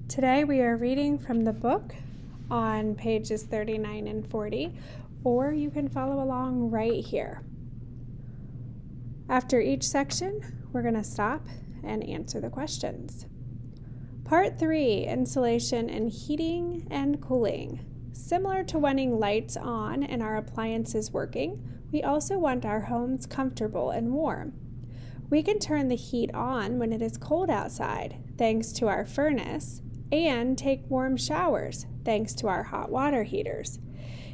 Today we are reading from the book on pages 39 and 40, or you can follow along right here. After each section, we're going to stop and answer the questions. Part 3, Insulation and Heating and Cooling. Similar to wanting lights on and our appliances working, we also want our homes comfortable and warm. We can turn the heat on when it is cold outside, thanks to our furnace, and take warm showers, thanks to our hot water heaters.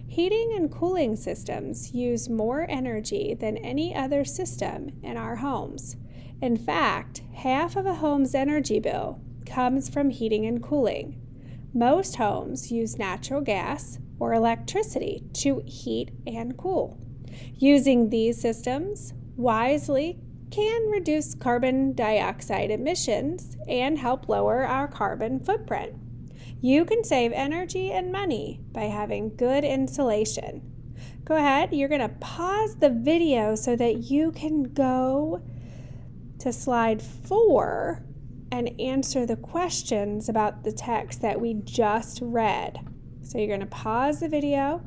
Heating and cooling systems use more energy than any other system in our homes. In fact, half of a home's energy bill comes from heating and cooling. Most homes use natural gas or electricity to heat and cool. Using these systems wisely can reduce carbon dioxide emissions and help lower our carbon footprint. You can save energy and money by having good insulation. Go ahead, you're going to pause the video so that you can go to slide 4 and answer the questions about the text that we just read. So you're going to pause the video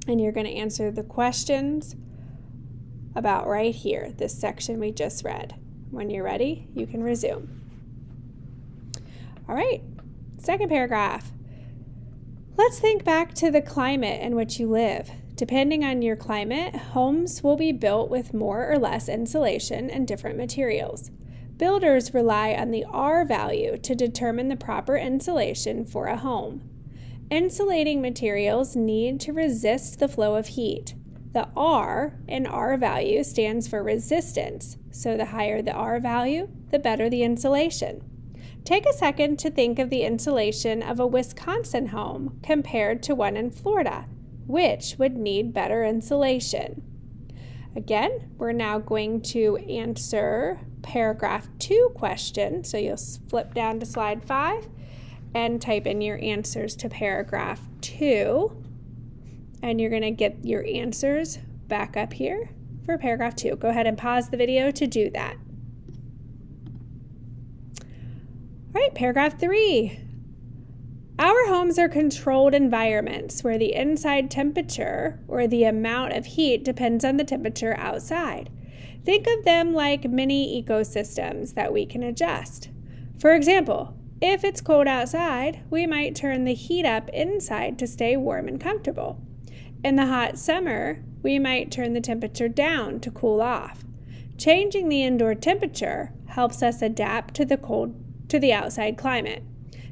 and you're going to answer the questions about right here, this section we just read. When you're ready, you can resume. All right, second paragraph. Let's think back to the climate in which you live. Depending on your climate, homes will be built with more or less insulation and different materials. Builders rely on the R value to determine the proper insulation for a home. Insulating materials need to resist the flow of heat. The R in R value stands for resistance, so the higher the R value, the better the insulation. Take a second to think of the insulation of a Wisconsin home compared to one in Florida. Which would need better insulation? Again, we're now going to answer paragraph 2 question. So you'll flip down to slide 5 and type in your answers to paragraph 2. And you're going to get your answers back up here for paragraph 2. Go ahead and pause the video to do that. All right, paragraph 3. Our homes are controlled environments where the inside temperature or the amount of heat depends on the temperature outside. Think of them like mini ecosystems that we can adjust. For example, if it's cold outside, we might turn the heat up inside to stay warm and comfortable. In the hot summer, we might turn the temperature down to cool off. Changing the indoor temperature helps us adapt to the outside climate.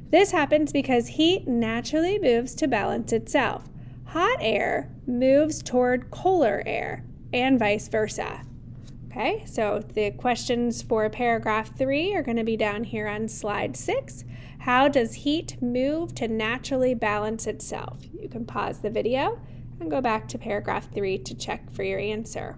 This happens because heat naturally moves to balance itself. Hot air moves toward cooler air, and vice versa. Okay, so the questions for paragraph 3 are going to be down here on slide 6. How does heat move to naturally balance itself? You can pause the video and go back to paragraph 3 to check for your answer.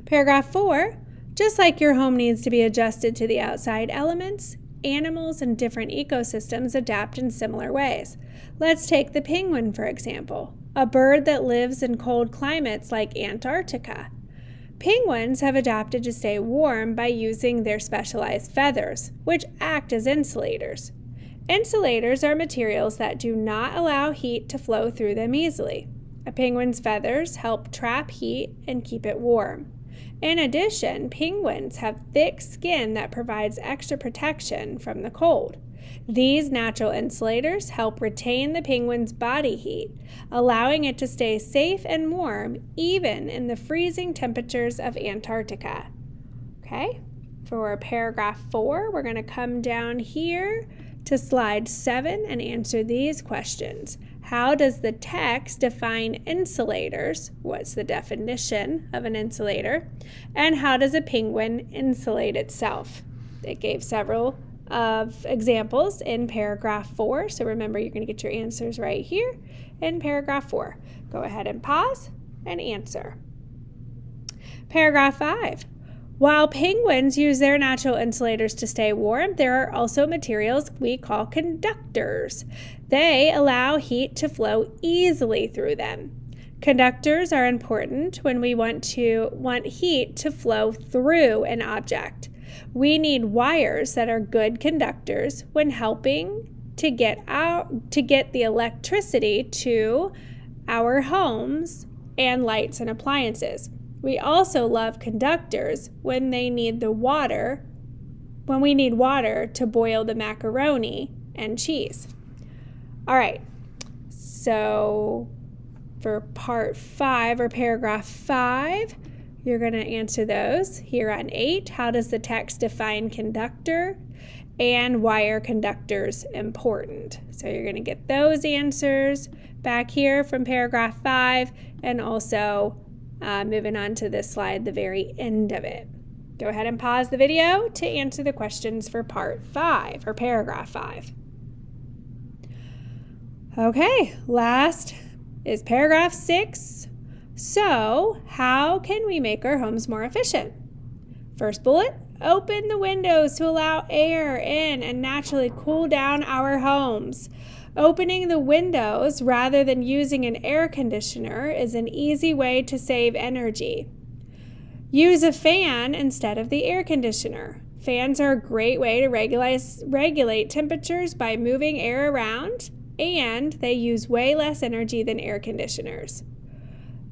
Paragraph 4, just like your home needs to be adjusted to the outside elements, animals and different ecosystems adapt in similar ways. Let's take the penguin, for example, a bird that lives in cold climates like Antarctica. Penguins have adapted to stay warm by using their specialized feathers, which act as insulators. Insulators are materials that do not allow heat to flow through them easily. A penguin's feathers help trap heat and keep it warm. In addition, penguins have thick skin that provides extra protection from the cold. These natural insulators help retain the penguin's body heat, allowing it to stay safe and warm even in the freezing temperatures of Antarctica. Okay, for paragraph 4, we're going to come down here to slide 7 and answer these questions. How does the text define insulators? What's the definition of an insulator? And how does a penguin insulate itself? It gave several of examples in paragraph 4. So remember, you're going to get your answers right here in paragraph 4. Go ahead and pause and answer. Paragraph 5. While penguins use their natural insulators to stay warm, there are also materials we call conductors. They allow heat to flow easily through them. Conductors are important when we want heat to flow through an object. We need wires that are good conductors when helping to get the electricity to our homes and lights and appliances. We also love conductors when we need water to boil the macaroni and cheese. All right, so for part 5 or paragraph 5, you're going to answer those here on 8. How does the text define conductor? And why are conductors important? So you're going to get those answers back here from paragraph 5, and also moving on to this slide, the very end of it. Go ahead and pause the video to answer the questions for part 5 or paragraph 5. Okay, last is paragraph 6. So, how can we make our homes more efficient? First bullet, open the windows to allow air in and naturally cool down our homes. Opening the windows rather than using an air conditioner is an easy way to save energy. Use a fan instead of the air conditioner. Fans are a great way to regulate temperatures by moving air around, and they use way less energy than air conditioners.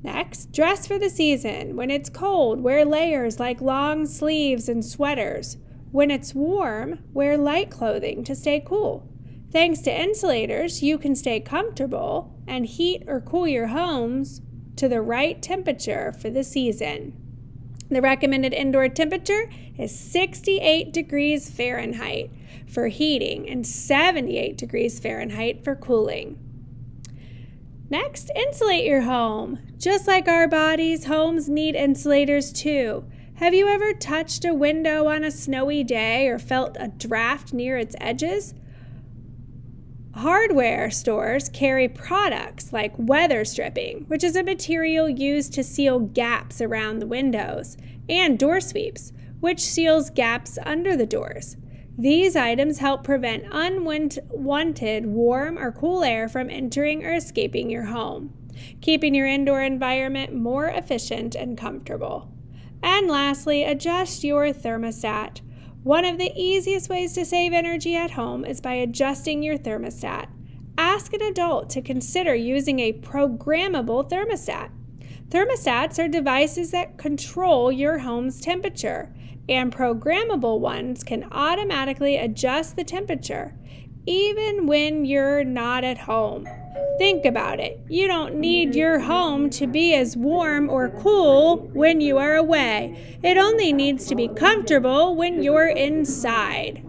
Next, dress for the season. When it's cold, wear layers like long sleeves and sweaters. When it's warm, wear light clothing to stay cool. Thanks to insulators, you can stay comfortable and heat or cool your homes to the right temperature for the season. The recommended indoor temperature is 68 degrees Fahrenheit for heating and 78 degrees Fahrenheit for cooling. Next, insulate your home. Just like our bodies, homes need insulators too. Have you ever touched a window on a snowy day or felt a draft near its edges? Hardware stores carry products like weather stripping, which is a material used to seal gaps around the windows, and door sweeps, which seals gaps under the doors. These items help prevent unwanted warm or cool air from entering or escaping your home, keeping your indoor environment more efficient and comfortable. And lastly, adjust your thermostat. One of the easiest ways to save energy at home is by adjusting your thermostat. Ask an adult to consider using a programmable thermostat. Thermostats are devices that control your home's temperature, and programmable ones can automatically adjust the temperature, even when you're not at home. Think about it. You don't need your home to be as warm or cool when you are away. It only needs to be comfortable when you're inside.